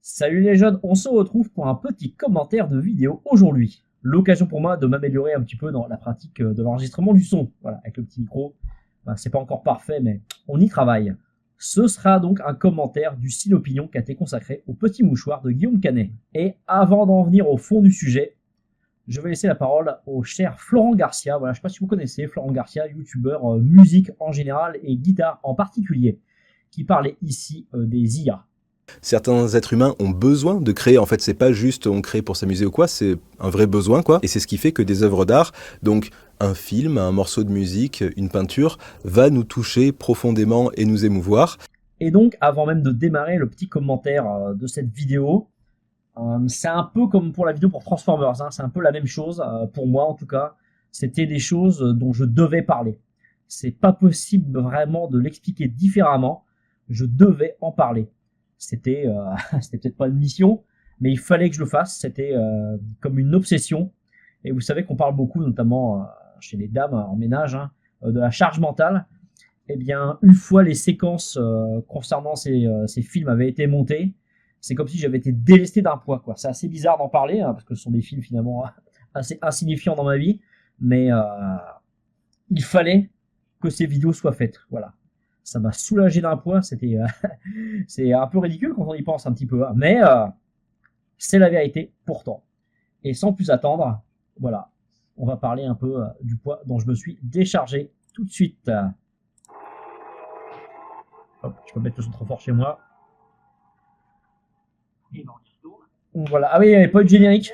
Salut les jeunes, on se retrouve pour un petit commentaire de vidéo aujourd'hui. L'occasion pour moi de m'améliorer un petit peu dans la pratique de l'enregistrement du son. Voilà, avec le petit micro, c'est pas encore parfait, mais on y travaille. Ce sera donc un commentaire du style opinion qui a été consacré au petit mouchoir de Guillaume Canet. Et avant d'en venir au fond du sujet, je vais laisser la parole au cher Florent Garcia. Voilà, je sais pas si vous connaissez Florent Garcia, youtubeur musique en général et guitare en particulier, qui parlait ici des IA. Certains êtres humains ont besoin de créer. En fait, c'est pas juste on crée pour s'amuser ou quoi, c'est un vrai besoin, quoi. Et c'est ce qui fait que des œuvres d'art, donc un film, un morceau de musique, une peinture, va nous toucher profondément et nous émouvoir. Et donc, avant même de démarrer le petit commentaire de cette vidéo, c'est un peu comme pour la vidéo pour Transformers, hein, c'est un peu la même chose, pour moi en tout cas. C'était des choses dont je devais parler. C'est pas possible vraiment de l'expliquer différemment. Je devais en parler. C'était c'était peut-être pas une mission, mais il fallait que je le fasse. C'était comme une obsession. Et vous savez qu'on parle beaucoup, notamment chez les dames en ménage, hein, de la charge mentale. Eh bien, une fois les séquences concernant ces films avaient été montées, c'est comme si j'avais été délesté d'un poids, quoi. C'est assez bizarre d'en parler, hein, parce que ce sont des films finalement assez insignifiants dans ma vie, mais il fallait que ces vidéos soient faites. Voilà. Ça m'a soulagé d'un poids, c'était c'est un peu ridicule quand on y pense un petit peu, hein, mais c'est la vérité pourtant. Et sans plus attendre, voilà, on va parler un peu du poids dont je me suis déchargé tout de suite. Hop, je peux mettre le son trop fort chez moi. Voilà. Ah oui, il n'y avait pas eu de générique.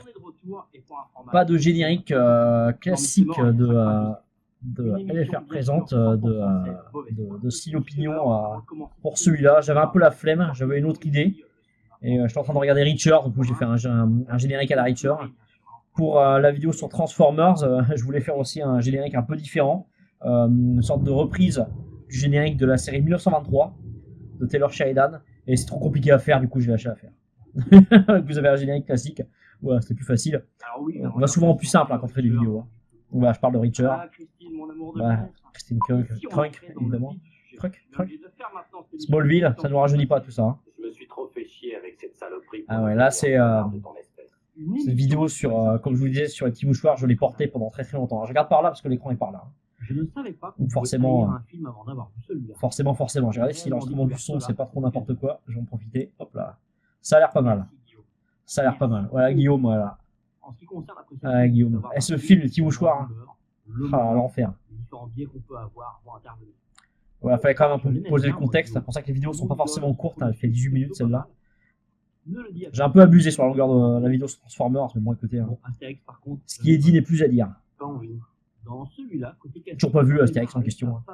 Pas de générique classique de LFR présente, de style opinion pour celui-là. J'avais un peu la flemme, j'avais une autre idée. Et j'étais en train de regarder Reacher, du coup j'ai fait un générique à la Reacher. Pour la vidéo sur Transformers, je voulais faire aussi un générique un peu différent. Une sorte de reprise du générique de la série 1923 de Taylor Sheridan. Et c'est trop compliqué à faire, du coup j'ai lâché à faire. Vous avez un générique classique, ouais, c'était plus facile. On va souvent en plus simple hein, quand on fait des vidéos. Hein. Donc, voilà, je parle de Reacher. Christine Krunk, évidemment. Krunk. Smallville, ça ne nous rajeunit pas tout ça. Hein. Je me suis trop fait chier avec cette saloperie. Ah ouais, là c'est cette vidéo sur, comme je vous disais, sur les petits mouchoirs, je l'ai porté pendant très très longtemps. Je regarde par là parce que l'écran est par là. Hein. Je ne savais pas. Donc forcément, j'ai regardé si l'enregistrement du son c'est pas trop n'importe quoi. Je vais en profiter. Hop là. Ça a l'air pas mal. Ça a l'air pas mal. Voilà Guillaume, voilà. Ah, Guillaume. Et ce film, le petit mouchoir. Hein. Ah, l'enfer. Voilà, fallait quand même un peu poser le contexte. C'est pour ça que les vidéos sont pas forcément courtes. Hein. Elle fait 18 minutes celle-là. J'ai un peu abusé sur la longueur de la vidéo sur Transformers, mais bon, écoutez. Hein. Ce qui est dit n'est plus à dire. Toujours pas vu Astérix en question. Hein.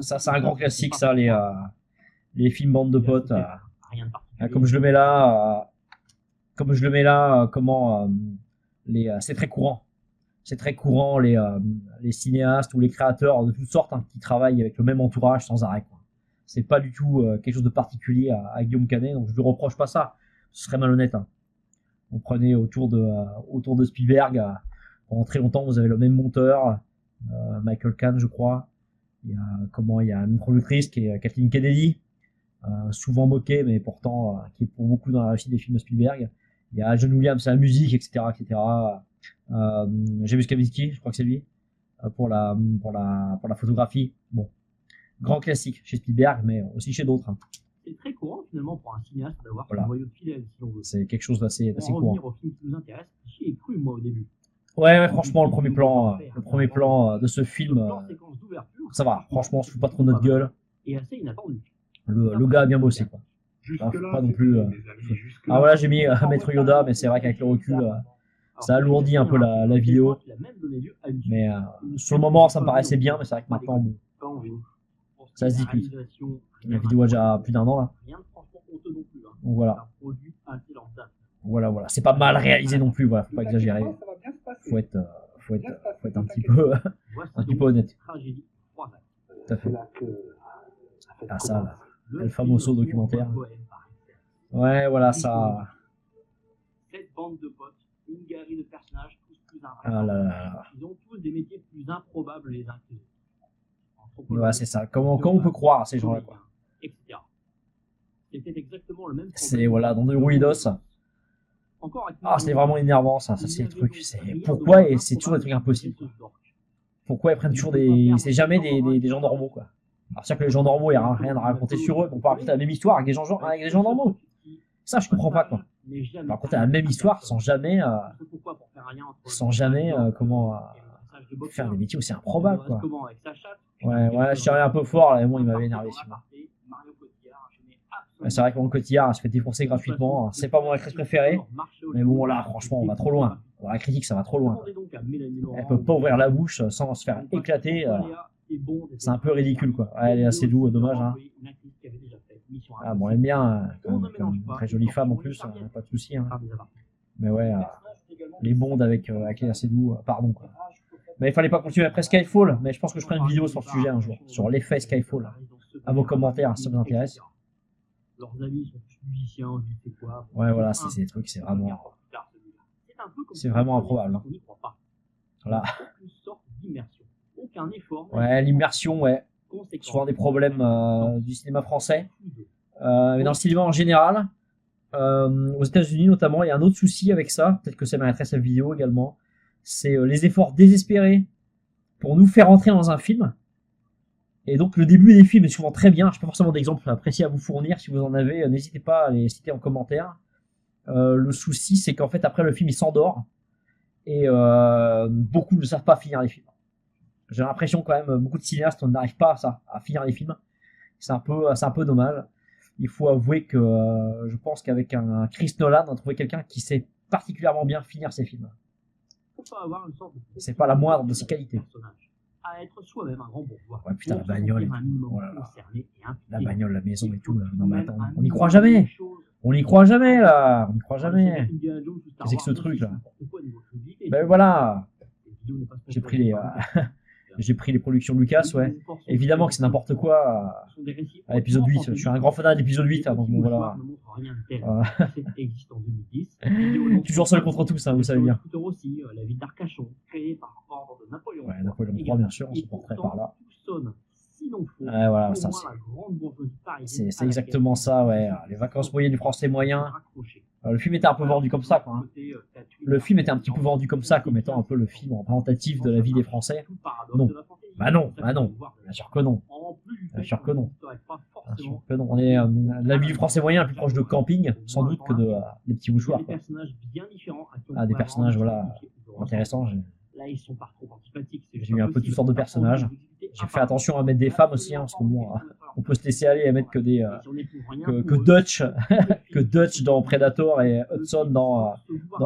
Ça, c'est un grand classique, ça, les films bande de potes. Comme je le mets là, c'est très courant. C'est très courant les cinéastes ou les créateurs de toutes sortes hein, qui travaillent avec le même entourage sans arrêt. Quoi. C'est pas du tout quelque chose de particulier à Guillaume Canet, donc je lui reproche pas ça. Ce serait malhonnête. Hein. On prenait autour de Spielberg. Pendant très longtemps, vous avez le même monteur, Michael Kahn, je crois. Il y a une productrice qui est Kathleen Kennedy, souvent moquée, mais pourtant qui est pour beaucoup dans la réussite des films de Spielberg. Il y a John Williams à la musique, etc., etc. James Kavinsky, je crois que c'est lui, pour la photographie. Bon, grand classique chez Spielberg, mais aussi chez d'autres. Hein. C'est très courant finalement pour un cinéaste d'avoir son noyau de fidèles, si on veut. C'est quelque chose d'assez courant. Au film qui nous intéresse, j'y ai cru moi au début. Ouais, franchement, le premier plan de ce film, ça va. Franchement, on se fout pas trop notre gueule. Et assez inattendu. Le gars a bien bossé, quoi. Pas non plus. Ah voilà, j'ai mis Maître Yoda, mais c'est vrai qu'avec le recul, ça alourdit un peu la vidéo. Mais sur le moment, ça me paraissait bien, mais c'est vrai que maintenant, bon, ça se dit plus. La vidéo a déjà plus d'un an là. Donc voilà. Voilà. C'est pas mal réalisé non plus, voilà, faut pas exagérer. Faut être un petit peu honnête. Tout à fait. Ah ça là, El Famoso documentaire. Ouais, voilà ça. Cette bande de potes, une galerie de personnages tous plus Ah là là. Ils ont tous des métiers plus improbables les uns que les autres. Ouais, c'est ça. Comment on peut croire à ces gens-là quoi. C'était exactement le même C'est voilà, dans des ruidos. Encore avec Ah, c'est vraiment énervant ça, c'est le truc. C'est rien de pourquoi et malin c'est pour toujours des trucs impossibles. ce dork. Pourquoi ils prennent toujours des. C'est jamais des gens normaux quoi. Alors c'est sûr que les gens normaux, il n'y a rien à raconter sur eux, on peut raconter la même histoire avec des gens normaux. Ça, je comprends pas quoi. On peut raconter la même histoire sans jamais, comment faire des métiers aussi improbables quoi. Ouais, ouais, je tirais un peu fort là, mais bon, il m'avait énervé celui-là. Ouais, c'est vrai que mon Cotillard se fait défoncer gratuitement. C'est pas mon actrice préférée, mais bon là, franchement, on va trop loin. Dans la critique, ça va trop loin. Quoi. Elle peut pas ouvrir la bouche sans se faire éclater. C'est un peu ridicule quoi. Ouais, elle est assez douce, dommage. Hein. Ah bon, elle aime bien, comme une très jolie femme en plus, pas de souci. Hein. Mais ouais, les bondes avec les assez doux, pardon quoi. Mais il fallait pas continuer après Skyfall, mais je pense que je ferai une vidéo sur le sujet un jour, sur l'effet Skyfall. À vos commentaires si ça vous intéresse. Leurs amis sont tous musiciens, je sais quoi. Ouais, voilà, c'est des trucs, c'est vraiment improbable. Hein. Voilà. Aucune sorte d'immersion, aucun effort. Ouais, l'immersion, ouais. Souvent des problèmes du cinéma français. Mais dans le cinéma en général, aux États-Unis notamment, il y a un autre souci avec ça. Peut-être que ça mériterait cette vidéo également. C'est les efforts désespérés pour nous faire entrer dans un film. Et donc le début des films est souvent très bien. Je n'ai pas forcément d'exemples précis à vous fournir. Si vous en avez, n'hésitez pas à les citer en commentaire. Le souci, c'est qu'en fait après le film il s'endort et beaucoup ne savent pas finir les films. J'ai l'impression quand même beaucoup de cinéastes n'arrivent pas à ça, à finir les films. C'est un peu dommage. Il faut avouer que je pense qu'avec un Chris Nolan, on a trouvé quelqu'un qui sait particulièrement bien finir ses films. C'est pas la moindre de ses qualités. À être soi-même un grand bourgeois. Ouais, putain, la bagnole. Oh là là. La bagnole, la maison et tout. Là. Non, mais attends, on n'y croit jamais. On n'y croit jamais, là. On n'y croit jamais. Qu'est-ce que c'est que ce truc, là? Ben voilà. J'ai pris les, j'ai pris les productions de Lucas, ouais. Évidemment que c'est n'importe quoi à l'épisode 8. Je suis un grand fan de l'épisode 8, hein, donc bon, voilà. Toujours seul contre tous, hein, vous savez bien. Ouais, Napoléon III, bien sûr, on se porterait par là. Ouais, voilà, ça, c'est exactement ça, ouais. Les vacances moyennes du français moyen. Le film était un peu vendu comme ça, quoi. Hein. Le film était un petit peu vendu comme ça, comme étant un peu le film représentatif de la vie des Français. Non. Bah non, bah non. Bien sûr que non. Bien sûr que non. Bien sûr que non. On est la vie du français moyen plus proche de camping, sans doute, que des petits mouchoirs. Quoi. Ah, des personnages, voilà, intéressants. J'ai eu un peu toutes sortes de personnages. J'ai fait attention à mettre des femmes aussi, hein, parce que bon, on peut se laisser aller et mettre que des que Dutch, que Dutch dans Predator et Hudson dans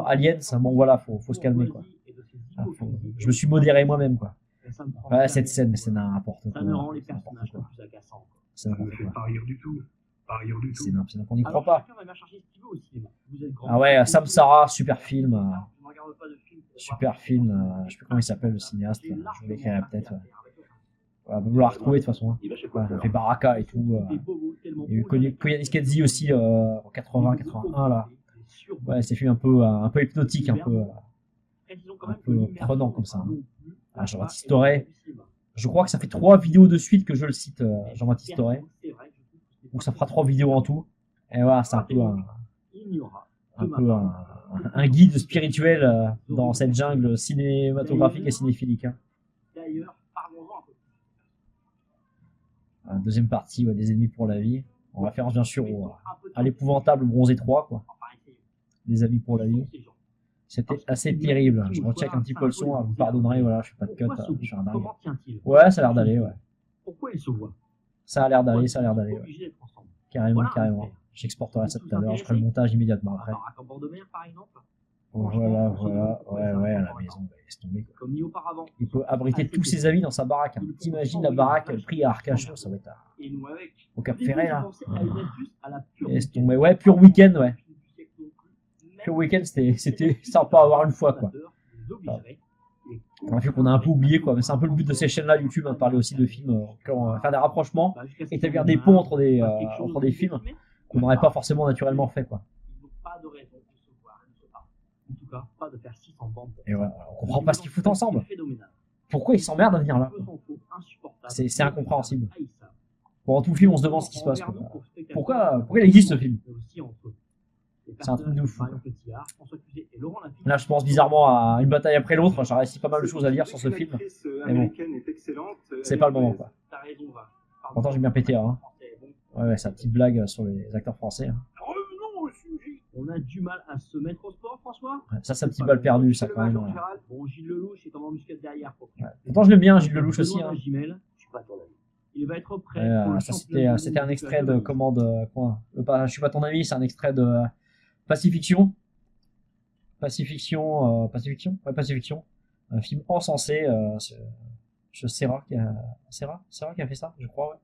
Aliens. Bon voilà, faut se calmer quoi. Je me suis modéré moi-même quoi. Ouais, cette scène, mais c'est n'importe quoi. C'est n'importe quoi. C'est n'importe quoi. On n'y croit pas. Ah ouais, Samsara, super film. Super film. Je sais plus comment il s'appelle le cinéaste. Je vous l'écrirai peut-être. Ouais, vous la retrouver de toute façon. Ouais, ça fait Baraka et tout. Il y a eu Koyaanisqatsi aussi en 80-81 là. Ouais, c'est film un peu hypnotique, un peu prenant comme ça. Ah, Jean-Baptiste Toré. Je crois que ça fait 3 vidéos de suite que je le cite, Jean-Baptiste Toré. Donc ça fera 3 vidéos en tout. Et voilà, c'est un peu un guide spirituel dans cette jungle cinématographique et cinéphilique. Hein. Deuxième partie, ouais, des ennemis pour la vie. En référence bien sûr à l'épouvantable Bronzé 3, quoi. Des amis pour la vie. C'était assez terrible. Je recheck un petit peu le son, vous me pardonnerez, voilà, je fais pas de cut, je suis un dingue. Ouais, ça a l'air d'aller, ouais. Ça a l'air d'aller, ouais. Carrément. J'exporterai ça tout à l'heure, je ferai le montage immédiatement après. Voilà, ouais, à la maison, laisse tomber. Il peut abriter tous ses amis dans sa baraque. Hein. T'imagines la baraque, le prix à Arcachon, ça va être au Cap Ferret, là. Laisse tomber, ouais, Pure Weekend, ouais. Pure Weekend, c'était sympa à voir une fois, quoi. On a fait qu'on a un peu oublié, quoi. Mais c'est un peu le but de ces chaînes-là, YouTube, de parler aussi de films, faire des rapprochements, établir des ponts entre des films qu'on n'aurait pas forcément naturellement fait, quoi. Et voilà, on comprend pas ce qu'ils foutent ensemble. Pourquoi ils s'emmerdent à venir là? C'est incompréhensible. Pendant tout le film, on se demande ce qui se passe, quoi. Pourquoi il existe ce film? C'est un truc de fou. Là, je pense bizarrement à Une bataille après l'autre. J'ai réussi pas mal de choses à dire sur ce film. Mais bon, c'est pas le moment, quoi. Pourtant, j'ai bien pété, hein. Ouais, c'est une petite blague sur les acteurs français. Hein. On a du mal à se mettre au sport, François. Ouais, ça, c'est un petit balle perdu, ça, quand même. Ouais. Bon, Gilles Lelouch est en embuscade derrière. Ouais. Pourtant, je l'aime bien, Gilles Lelouch aussi. Hein. Je suis pas ton ami. Il va être prêt. Ça, c'était un extrait de commande. Je suis pas ton ami, c'est un extrait de Pacifiction. Pacifiction. Ouais, Pacifiction. Un film encensé. C'est Serra qui a fait ça, je crois, ouais.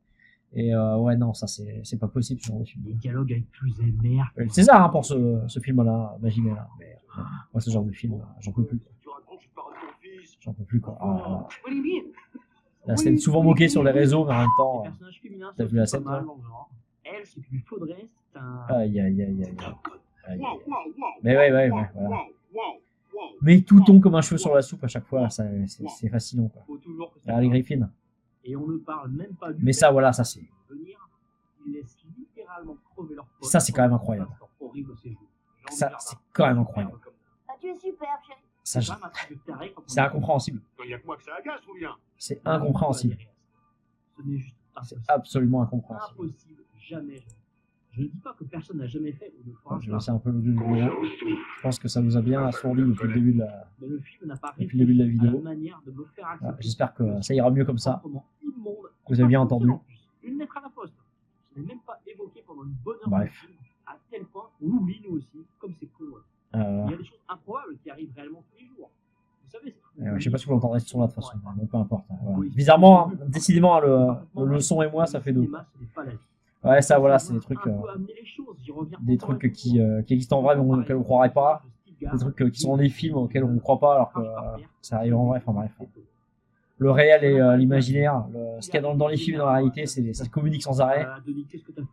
Et ouais, non, ça c'est pas possible, ce genre de film. Des dialogues avec plus et merde. Le César hein, pour ce film-là, Magimé, là. Mais moi, ce genre de film, j'en peux plus. J'en peux plus, quoi. Ah, la scène souvent moquée sur les réseaux, mais en même temps, t'as vu la scène, toi? Elle, ce qu'il lui faudrait, c'est un. Aïe. Mais ouais, voilà. Mais tout tombe comme un cheveu sur la soupe à chaque fois, c'est fascinant, quoi. Les Griffin. Et on ne parle même pas du mais ça, voilà, ça c'est. Ça, c'est quand même incroyable. Ça, c'est quand même incroyable. Ah, tu es superbe, chérie. Ça, c'est incompréhensible. C'est incompréhensible. C'est absolument incompréhensible. Impossible, jamais. Je ne dis pas que personne n'a jamais fait ou ne fera. Je vais laisser un peu l'audio de vidéo. Je pense que ça vous a bien assourdi depuis le début de la vidéo. J'espère que ça ira mieux comme ça. Vous avez bien entendu. Une lettre à la poste. Je n'ai même pas évoqué pendant une bonne heure. Bref. À tel point, on oublie nous aussi, comme c'est con. Il y a des choses improbables qui arrivent réellement tous les jours. Vous savez, je sais pas si vous l'entendrez ce son là de toute façon. Bon, peu importe. Voilà. Bizarrement, décidément, le son et moi, ça fait deux. Ouais, ça, voilà, c'est des trucs qui existent en vrai, mais auxquels on croirait pas. Des trucs qui sont dans des films auxquels on ne croit pas, alors que ça arrive en vrai. Enfin bref. Le réel et l'imaginaire, ce qu'il y a dans les films et dans la réalité, ça se communique sans arrêt.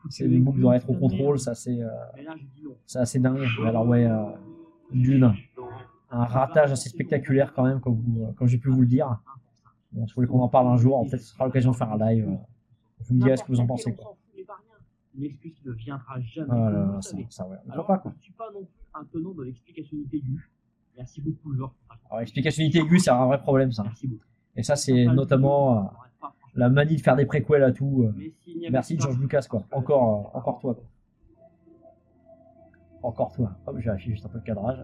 C'est une boucle de rétro-contrôle, ça c'est assez dingue. Alors ouais, Dune, un ratage assez spectaculaire quand même, comme j'ai pu vous le dire. Bon, si vous voulez qu'on en parle un jour, peut-être ce sera l'occasion de faire un live. Vous me direz ce que vous en pensez, quoi. Une excuse qui ne viendra jamais. Ah là là, ça ouais. On ne pas, quoi. Je ne suis pas non plus un tenant de l'explicationnité aiguë. Merci beaucoup, Georges. Alors, l'explicationnité aiguë, c'est un vrai problème, ça. Merci beaucoup. Et ça, c'est notamment la manie de faire des préquels à tout. Merci, George Lucas, quoi. Encore toi, quoi. Encore toi. Hop, je vérifie juste un peu le cadrage.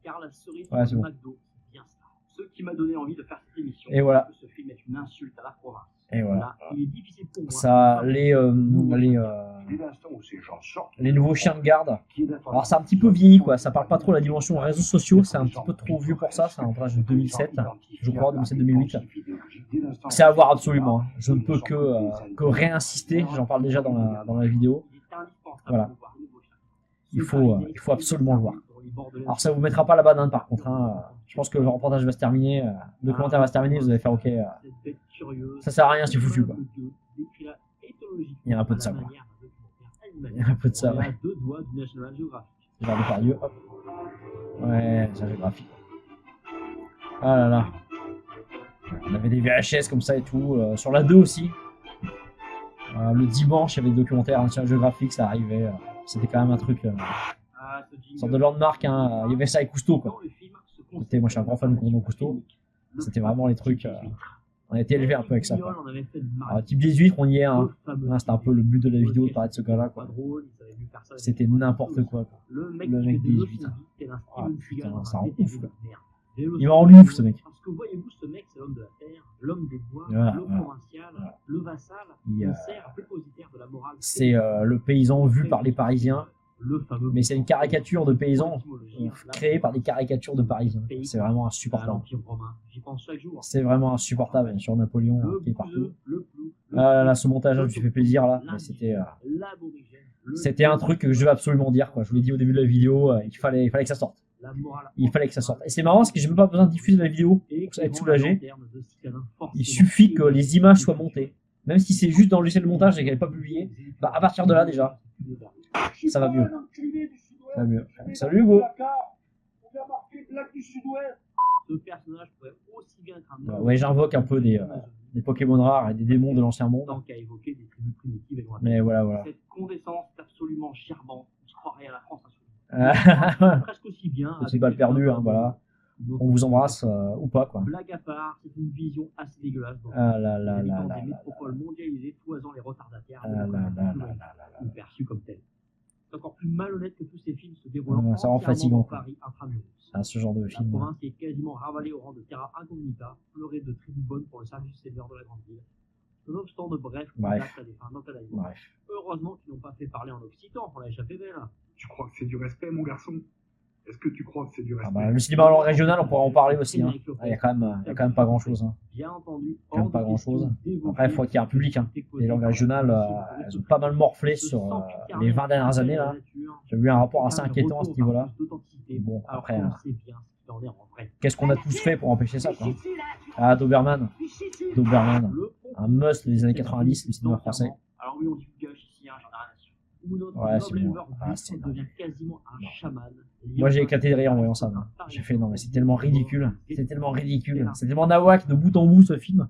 Car la cerise ouais, c'est bon. McDo, c'est bien ça. Ce qui m'a donné envie de faire cette émission. Et voilà. Ce film est une insulte à la province. Et voilà. Là, il est difficile pour moi. Ça, les nouveaux chiens de garde. Alors, c'est un petit peu vieilli, quoi. Ça parle pas trop de la dimension réseaux sociaux. C'est un petit peu trop vieux pour ça. C'est un montage de 2007, je crois, 2007-2008. C'est à voir absolument. Je ne peux que réinsister. J'en parle déjà dans la vidéo. Voilà. Il faut absolument le voir. Alors, ça vous mettra pas la banane, par contre. Hein. Je pense que le reportage va se terminer. Le documentaire va se terminer. Vous allez faire OK. Ça sert à rien, c'est foutu, quoi. Il y a un peu de ça, quoi. Il y a un peu de ça, ouais. Gérard Depardieu, hop. Ouais, ça géographie. Ah là là. On avait des VHS comme ça et tout. Sur la 2 aussi. Le dimanche, il y avait des documentaires National Geographic, ça arrivait. C'était quand même un truc. Une sorte de landmark, hein. Il y avait ça et Cousteau, quoi. Moi, je suis un grand fan de Cournon Cousteau. C'était vraiment les trucs. On a été élevé un peu avec ça, quoi. Alors, type 18, on y est. Hein. C'était un peu le but de la vidéo de parler de ce gars-là, quoi. C'était n'importe quoi. Le mec 18. Ah putain, ça rend ouf, quoi. Il m'a rendu ouf, ce mec. Parce que voyez-vous, ce mec, c'est l'homme de la terre, l'homme des bois, le provincial, le vassal, le cerf dépositaire de la morale. C'est le paysan vu par les Parisiens. Mais c'est une caricature de paysans créée par des caricatures de Parisiens. C'est vraiment insupportable. C'est vraiment insupportable sur Napoléon qui est partout. Ah là, ce montage je me suis fait plaisir là. C'était un truc que je veux absolument dire, quoi. Je vous l'ai dit au début de la vidéo, il fallait que ça sorte. Il fallait que ça sorte. Et c'est marrant parce que j'ai même pas besoin de diffuser la vidéo pour être soulagé. Il suffit que les images soient montées. Même si c'est juste dans le logiciel de montage et qu'elle n'est pas publiée, bah à partir de là déjà, ça va mieux. Ça va mieux. Salut Hugo. Ouais, j'invoque un peu des des Pokémon rares et des démons de l'ancien monde. Tant qu'à évoquer des tribus primitives et lointaines. Mais voilà. Cette condescendance est absolument charmante. On se croirait à la France insoumise. Presque aussi bien. Petite balle perdue, hein, voilà. On vous embrasse ou pas, quoi. Blague à part, c'est une vision assez dégueulasse. Ah là là des là là métropoles mondialisées toisant les retardataires. Ou perçus comme tels. C'est encore plus malhonnête que tous ces films se déroulant ça rend fatigant, dans Paris intramuros. Ce genre de film. La province est quasiment ravalée au rang de terra incognita, pleurée de tribus bonnes pour le service seigneur de la grande ville. Nonobstant de brefs contacts à des fins d'encadrement. Heureusement qu'ils n'ont pas fait parler en occitan pour la échapper belle. Tu crois que c'est du respect, mon garçon? Est-ce que tu crois que c'est du respect? Le cinéma régional, on pourra en parler aussi. Hein. Il y a quand même pas grand-chose. Hein. Bien entendu. Quand même pas grand-chose. Après, il faut qu'il y ait un public. Hein. Les langues régionales, elles ont pas mal morflé sur les 20 dernières années. Là. J'ai vu un rapport assez inquiétant à ce niveau-là. Bon, après, qu'est-ce qu'on a tous fait pour empêcher ça, quoi. Ah, Doberman. Un must des années 90 du cinéma français. Alors oui, on dit gage ici, hein, où notre c'est bon. devient quasiment un chaman. Moi j'ai éclaté de rire en voyant ça. J'ai fait non mais c'est tellement ridicule. C'est tellement ridicule. C'est tellement nawak de bout en bout ce film.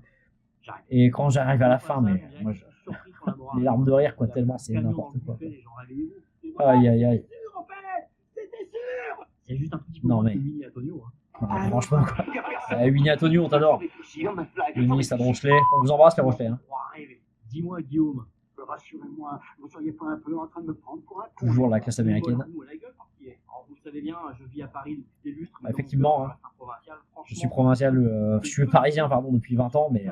Et quand j'arrive à la fin, mais moi les larmes de rire quoi, tellement c'est n'importe quoi. Aïe. C'est juste un petit peu non mais Winnie Antonio. Franchement quoi. Winnie Antonio on t'adore. Winnie ça de Rochelet. On vous embrasse les Rochelais. Hein. Dis-moi Guillaume. Rassurez-moi, vous seriez pas un peu en train de me prendre pour un con? Toujours la classe américaine. Vous savez bien, je vis à Paris depuis des lustres. Effectivement, hein. Je suis provincial, je suis parisien pardon depuis 20 ans, mais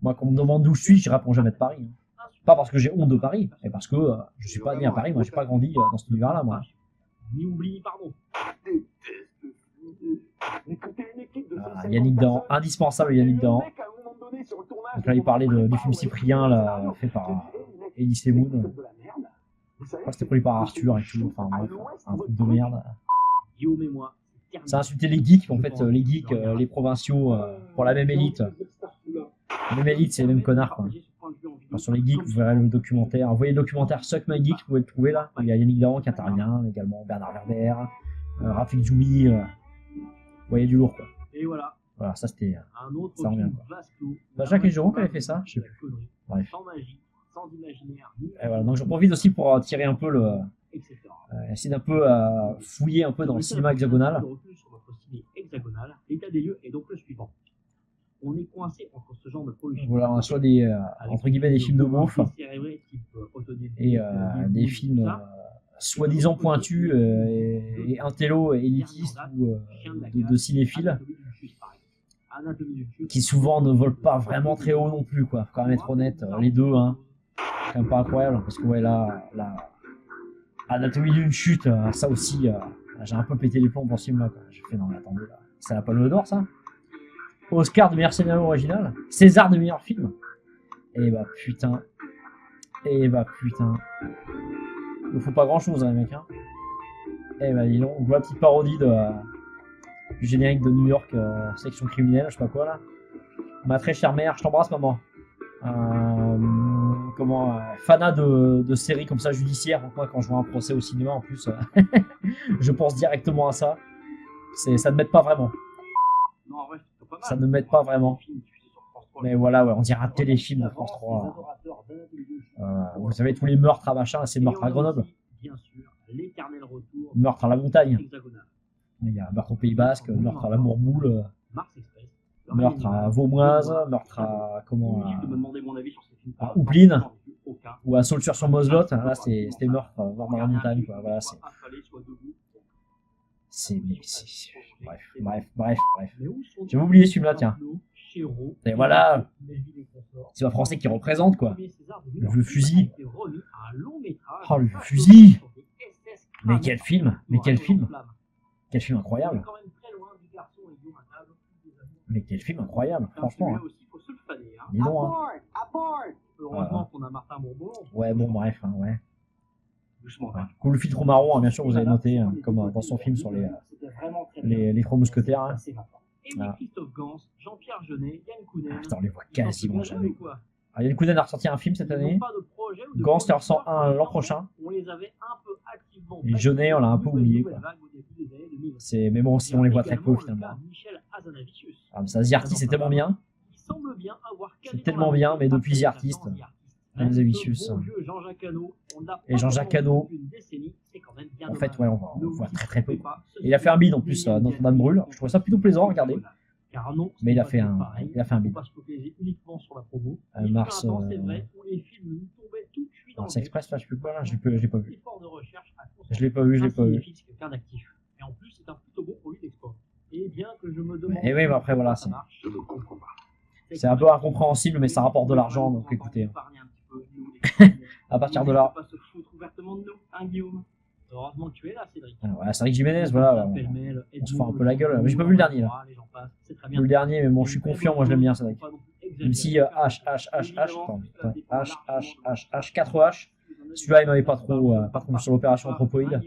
moi quand on me demande d'où je suis, je réponds jamais de Paris. Hein. Pas parce que j'ai honte de Paris, mais parce que je suis pas né à Paris, moi j'ai pas grandi dans cet univers-là, moi. Ni oublie, pardon. Yannick Dahan, indispensable Yannick Dahan. Donc là, il parlait du film Cyprien, là, fait par Elie Semoun. Je crois que c'était produit par Arthur et tout. Enfin, bref, un truc de merde. Ça a insulté les geeks, en fait, les geeks, les provinciaux, pour la même élite. La même élite, c'est les mêmes connards, quoi. Enfin, sur les geeks, vous verrez le documentaire. Vous voyez le documentaire Suck My Geek, vous pouvez le trouver là. Il y a Yannick Dahan qui intervient, également Bernard Werber, Rafik Djoubi. Vous voyez du lourd, quoi. Et voilà. Voilà, ça c'était. Un autre ça revient, quoi. Jacques et Jérôme qui avait fait ça, je sais plus. Bref. Sans magie, sans imaginaire. Et voilà, donc j'en profite aussi pour tirer un peu le. Essayer d'un peu fouiller un peu dans le cinéma hexagonal. L'état des lieux est donc le suivant. On est coincé entre ce genre de production. Voilà, on a soit des entre guillemets des films de beauf et des films soi-disant pointus et intello et élitistes ou de cinéphiles qui souvent ne volent pas vraiment très haut non plus, quoi. Faut quand même être honnête, les deux, hein. C'est quand même pas incroyable parce que ouais là Anatomie d'une chute, ça aussi, j'ai un peu pété les plombs pour ce film-là, quoi. J'ai fait non mais attendez là, ça n'a pas le d'or ça. Oscar de meilleur scénario original, César de meilleur film. Et bah putain. Il ne faut pas grand chose, hein, les mecs. Hein. Et bah dis donc, on voit la petite parodie du générique de New York, section criminelle, je sais pas quoi là. Ma très chère mère, je t'embrasse maman. Fanat de séries comme ça judiciaires. Donc moi quand je vois un procès au cinéma en plus, je pense directement à ça. Ça ne m'aide pas vraiment. Ça ne m'aide pas vraiment. Mais voilà, ouais, on dirait un téléfilm de France 3. Vous savez, tous les meurtres à machin, c'est meurtre à Grenoble. Meurtre à la montagne. Il y a meurtre au Pays Basque, meurtre à la Mourboule, meurtre à Vaumoise, meurtre à à Oupline, ou à Saulxures-sur-Moselotte. Là, c'était meurtre dans la montagne, quoi. Voilà, bref. J'avais oublié ce film-là, tiens. Et voilà, c'est un Français qui représente, quoi. Le vieux fusil. Oh, le vieux fusil. Mais quel film. Quel film incroyable. Mais quel film incroyable, franchement. Hein. Dis donc, hein. Ouais, bon, bref, hein, ouais. Cool, le filtre marron, hein, bien sûr, vous avez noté, hein, comme dans son film sur les trois mousquetaires. Hein. Ah. Putain, on les voit quasiment jamais. Alors, Yann Kounen a ressorti un film cette année. Gans, il en ressort un l'an prochain. Et Jeunet, on l'a un peu oublié, quoi. Mais bon, si on les voit très peu finalement. Ah, mais ça, Ziarty, c'est tellement bien. C'est tellement bien, mais depuis The Artist, les Vicious. Et Jean-Jacques Hano, en fait, ouais, on voit très très peu. Et il a fait un bid en plus, Notre-Dame brûle. Je trouvais ça plutôt plaisant à regarder. Mais il a fait un bid. Mars Express, là, je peux pas, là, je l'ai pas vu. Je l'ai pas vu. Et en plus, c'est un plutôt bon produit d'export. Et bien que je me demande. Et oui, mais après, voilà, c'est un peu incompréhensible, mais ça rapporte de l'argent, donc écoutez. À partir de là. Heureusement que tu es là, Cédric. Voilà, Cédric Jiménez, voilà. On se fait un peu la gueule. Mais j'ai pas vu le dernier, là. J'ai vu le dernier, mais bon, je suis confiant, moi je l'aime bien, Cédric. Même si H, 4H, celui-là il m'avait pas trop sur l'opération Anthropoïde.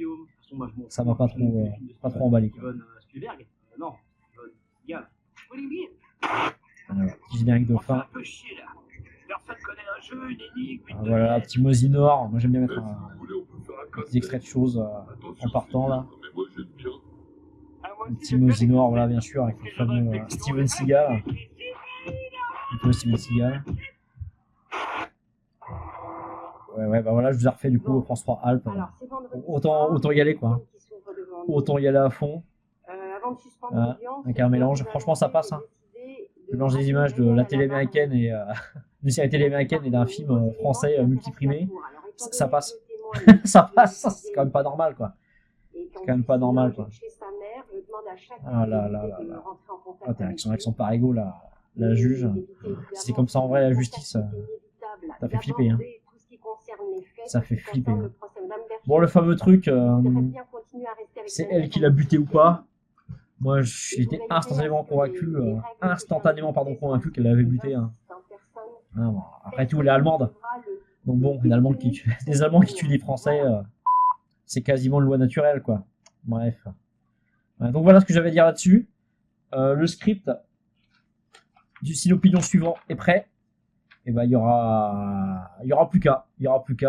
Ça m'a pas trop emballé. Voilà, petit générique de fin. Voilà, petit Mosinor. Moi j'aime bien mettre un petit extrait de choses en partant là. Un petit Mosinor, voilà, bien sûr, avec le fameux Steven Seagal. Un peu Steven Seagal. Ouais, bah voilà, je vous ai refait du coup France 3 Alpes. Autant y aller quoi. Autant y aller à fond. Avec un mélange. Franchement, ça passe. Hein. Le mélange des images de la télé américaine et d'une série télé américaine et d'un film français multiprimé. Ça passe. Ça passe. C'est quand même pas normal quoi. C'est quand même pas normal quoi. Ah là. Ah, avec son parigo là. La juge, c'est comme ça en vrai la justice, ça fait flipper. Hein. Ça fait flipper. Hein. Bon, le fameux truc, c'est elle qui l'a buté ou pas. Moi, j'étais instantanément convaincu qu'elle l'avait buté. Hein. Ah, bon. Après tout, elle est allemande. Donc bon, des Allemands qui tuent des Français, c'est quasiment une loi naturelle, quoi. Bref. Donc voilà ce que j'avais à dire là-dessus. Le script. Si l'opinion suivant est prêt, et ben il y aura plus qu'à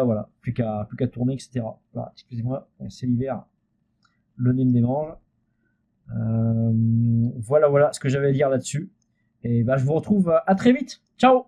voilà, plus qu'à tourner, etc. Voilà, excusez-moi, c'est l'hiver, le nez me démange. Voilà ce que j'avais à dire là-dessus. Et ben je vous retrouve à très vite. Ciao.